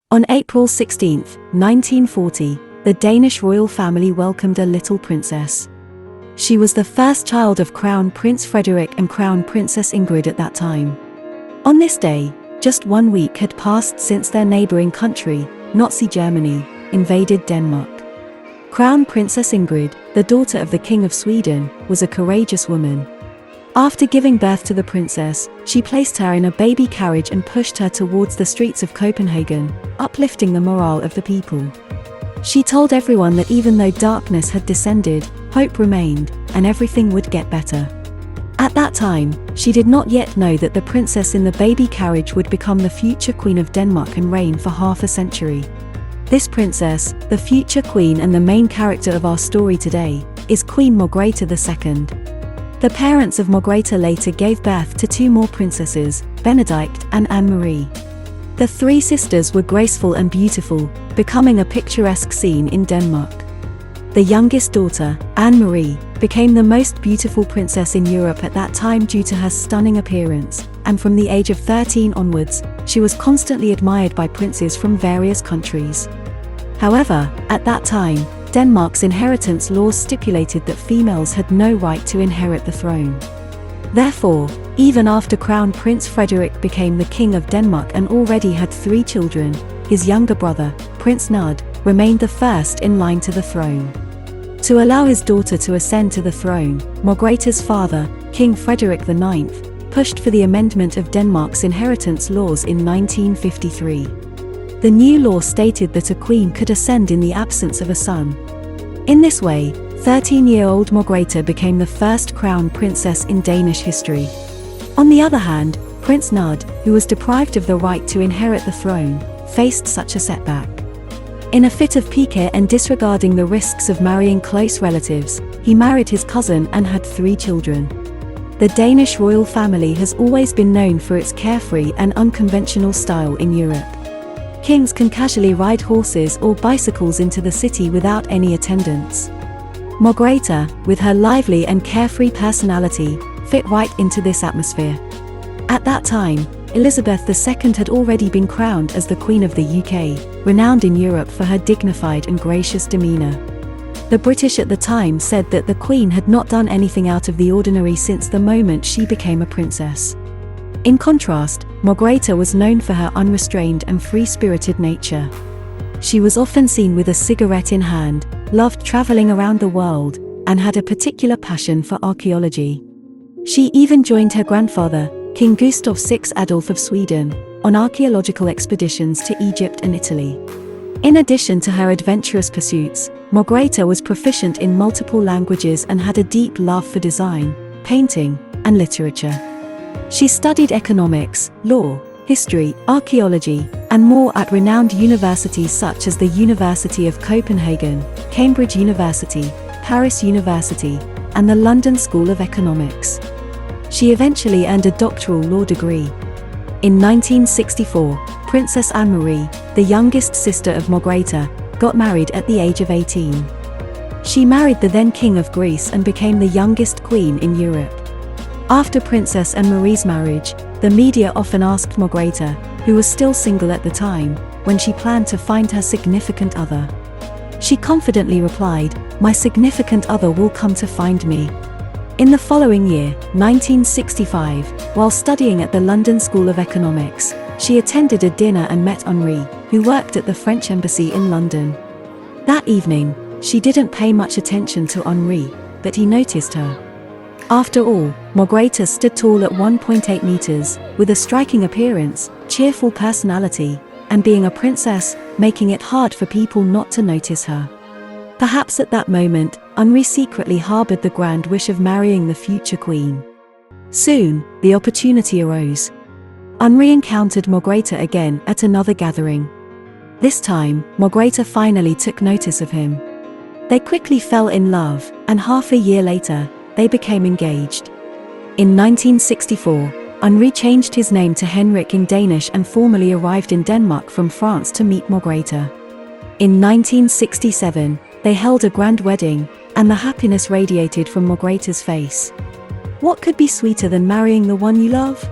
On April 16, 1940, the Danish royal family welcomed a little princess. She was the first child of Crown Prince Frederik and Crown Princess Ingrid at that time. On this day, just 1 week had passed since their neighboring country, Nazi Germany, invaded Denmark. Crown Princess Ingrid, the daughter of the King of Sweden, was a courageous woman. After giving birth to the princess, she placed her in a baby carriage and pushed her towards the streets of Copenhagen, uplifting the morale of the people. She told everyone that even though darkness had descended, hope remained, and everything would get better. At that time, she did not yet know that the princess in the baby carriage would become the future Queen of Denmark and reign for half a century. This princess, the future queen and the main character of our story today, is Queen Margrethe II. The parents of Margrethe later gave birth to 2 more princesses, Benedict and Anne-Marie. The 3 sisters were graceful and beautiful, becoming a picturesque scene in Denmark. The youngest daughter, Anne-Marie, became the most beautiful princess in Europe at that time due to her stunning appearance, and from the age of 13 onwards, she was constantly admired by princes from various countries. However, at that time, Denmark's inheritance laws stipulated that females had no right to inherit the throne. Therefore, even after Crown Prince Frederik became the King of Denmark and already had 3 children, his younger brother, Prince Knud, remained the first in line to the throne. To allow his daughter to ascend to the throne, Margrethe's father, King Frederik IX, pushed for the amendment of Denmark's inheritance laws in 1953. The new law stated that a queen could ascend in the absence of a son. In this way, 13-year-old Margrethe became the first crown princess in Danish history. On the other hand, Prince Knud, who was deprived of the right to inherit the throne, faced such a setback. In a fit of pique and disregarding the risks of marrying close relatives, he married his cousin and had 3 children. The Danish royal family has always been known for its carefree and unconventional style in Europe. Kings can casually ride horses or bicycles into the city without any attendants. Margrethe, with her lively and carefree personality, fit right into this atmosphere. At that time, Elizabeth II had already been crowned as the Queen of the UK, renowned in Europe for her dignified and gracious demeanour. The British at the time said that the Queen had not done anything out of the ordinary since the moment she became a princess. In contrast, Margrethe was known for her unrestrained and free-spirited nature. She was often seen with a cigarette in hand, loved travelling around the world, and had a particular passion for archaeology. She even joined her grandfather, King Gustav VI Adolf of Sweden, on archaeological expeditions to Egypt and Italy. In addition to her adventurous pursuits, Margrethe was proficient in multiple languages and had a deep love for design, painting, and literature. She studied economics, law, history, archaeology, and more at renowned universities such as the University of Copenhagen, Cambridge University, Paris University, and the London School of Economics. She eventually earned a doctoral law degree. In 1964, Princess Anne-Marie, the youngest sister of Margrethe, got married at the age of 18. She married the then King of Greece and became the youngest queen in Europe. After Princess Anne-Marie's marriage, the media often asked Margrethe, who was still single at the time, when she planned to find her significant other. She confidently replied, "My significant other will come to find me." In the following year, 1965, while studying at the London School of Economics, she attended a dinner and met Henrik, who worked at the French embassy in London. That evening, she didn't pay much attention to Henrik, but he noticed her. After all, Margrethe stood tall at 1.8 meters, with a striking appearance, cheerful personality, and being a princess, making it hard for people not to notice her. Perhaps at that moment, Henrik secretly harbored the grand wish of marrying the future queen. Soon, the opportunity arose. Henrik encountered Margrethe again at another gathering. This time, Margrethe finally took notice of him. They quickly fell in love, and half a year later, they became engaged. In 1964, Henrik changed his name to Henrik in Danish and formally arrived in Denmark from France to meet Margrethe. In 1967, they held a grand wedding, and the happiness radiated from Margrethe's face. What could be sweeter than marrying the one you love?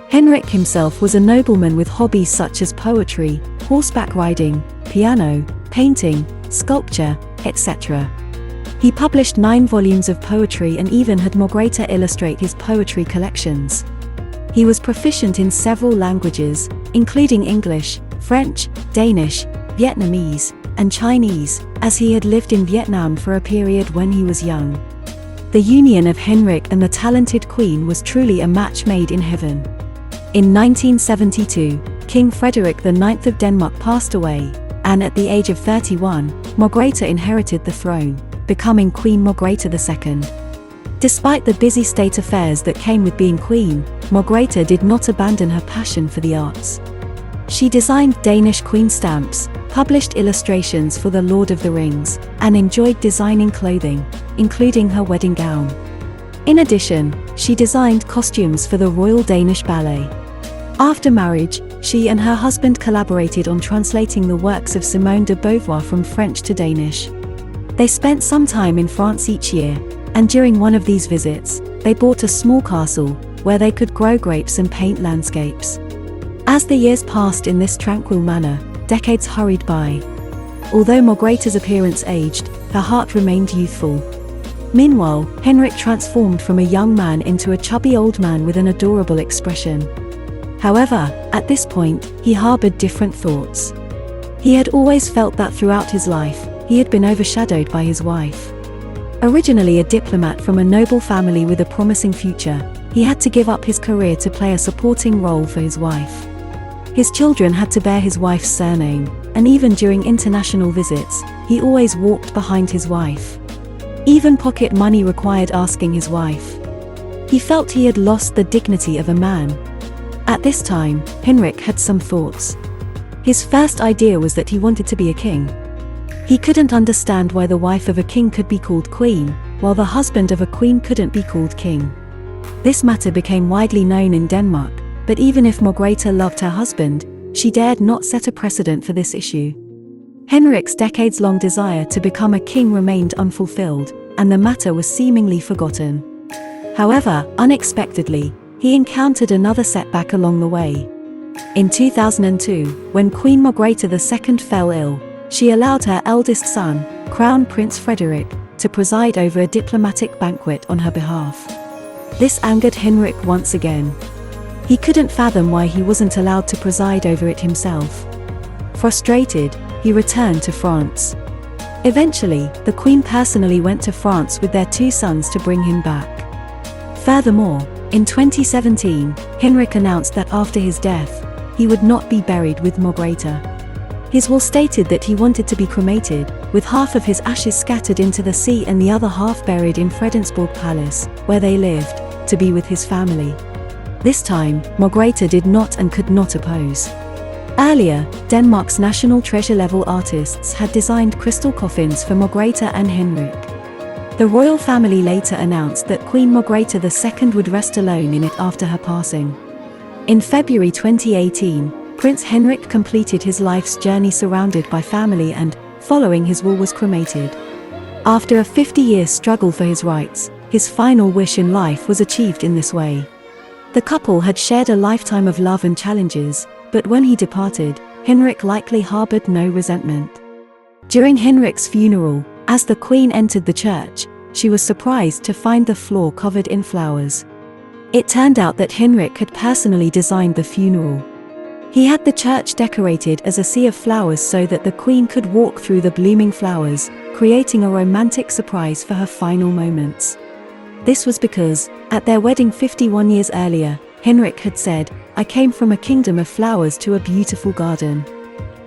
Henrik himself was a nobleman with hobbies such as poetry, horseback riding, piano, painting, sculpture, etc. He published 9 volumes of poetry and even had Margrethe illustrate his poetry collections. He was proficient in several languages, including English, French, Danish, Vietnamese, and Chinese, as he had lived in Vietnam for a period when he was young. The union of Henrik and the talented Queen was truly a match made in heaven. In 1972, King Frederik IX of Denmark passed away, and at the age of 31, Margrethe inherited the throne, becoming Queen Margrethe II. Despite the busy state affairs that came with being queen, Margrethe did not abandon her passion for the arts. She designed Danish queen stamps, published illustrations for The Lord of the Rings, and enjoyed designing clothing, including her wedding gown. In addition, she designed costumes for the Royal Danish Ballet. After marriage, she and her husband collaborated on translating the works of Simone de Beauvoir from French to Danish. They spent some time in France each year, and during one of these visits, they bought a small castle, where they could grow grapes and paint landscapes. As the years passed in this tranquil manner, decades hurried by. Although Margrethe's appearance aged, her heart remained youthful. Meanwhile, Henrik transformed from a young man into a chubby old man with an adorable expression. However, at this point, he harbored different thoughts. He had always felt that throughout his life, he had been overshadowed by his wife. Originally a diplomat from a noble family with a promising future, he had to give up his career to play a supporting role for his wife. His children had to bear his wife's surname, and even during international visits, he always walked behind his wife. Even pocket money required asking his wife. He felt he had lost the dignity of a man. At this time, Henrik had some thoughts. His first idea was that he wanted to be a king. He couldn't understand why the wife of a king could be called queen, while the husband of a queen couldn't be called king. This matter became widely known in Denmark, but even if Margrethe loved her husband, she dared not set a precedent for this issue. Henrik's decades-long desire to become a king remained unfulfilled, and the matter was seemingly forgotten. However, unexpectedly, he encountered another setback along the way. In 2002, when Queen Margrethe II fell ill, she allowed her eldest son, Crown Prince Frederik, to preside over a diplomatic banquet on her behalf. This angered Henrik once again. He couldn't fathom why he wasn't allowed to preside over it himself. Frustrated, he returned to France. Eventually, the Queen personally went to France with their 2 sons to bring him back. Furthermore, in 2017, Henrik announced that after his death, he would not be buried with Margrethe. His will stated that he wanted to be cremated, with half of his ashes scattered into the sea and the other half buried in Fredensborg Palace, where they lived, to be with his family. This time, Margrethe did not and could not oppose. Earlier, Denmark's national treasure-level artists had designed crystal coffins for Margrethe and Henrik. The royal family later announced that Queen Margrethe II would rest alone in it after her passing. In February 2018, Prince Henrik completed his life's journey surrounded by family and, following his will, was cremated. After a 50-year struggle for his rights, his final wish in life was achieved in this way. The couple had shared a lifetime of love and challenges, but when he departed, Henrik likely harbored no resentment. During Henrik's funeral, as the Queen entered the church, she was surprised to find the floor covered in flowers. It turned out that Henrik had personally designed the funeral. He had the church decorated as a sea of flowers so that the Queen could walk through the blooming flowers, creating a romantic surprise for her final moments. This was because, at their wedding 51 years earlier, Henrik had said, "I came from a kingdom of flowers to a beautiful garden.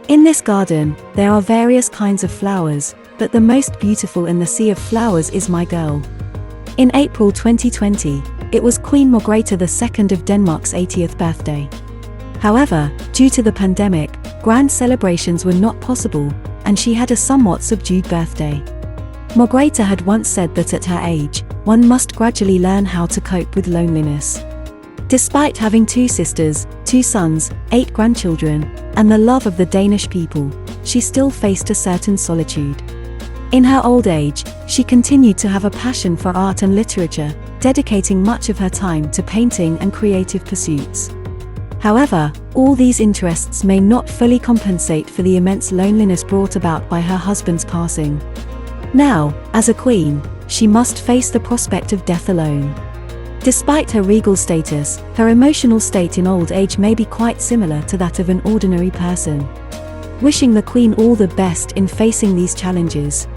In this garden, there are various kinds of flowers, but the most beautiful in the sea of flowers is my girl." In April 2020, it was Queen Margrethe II of Denmark's 80th birthday. However, due to the pandemic, grand celebrations were not possible, and she had a somewhat subdued birthday. Margrethe had once said that at her age, one must gradually learn how to cope with loneliness. Despite having 2 sisters, 2 sons, 8 grandchildren, and the love of the Danish people, she still faced a certain solitude. In her old age, she continued to have a passion for art and literature, dedicating much of her time to painting and creative pursuits. However, all these interests may not fully compensate for the immense loneliness brought about by her husband's passing. Now, as a queen, she must face the prospect of death alone. Despite her regal status, her emotional state in old age may be quite similar to that of an ordinary person. Wishing the Queen all the best in facing these challenges,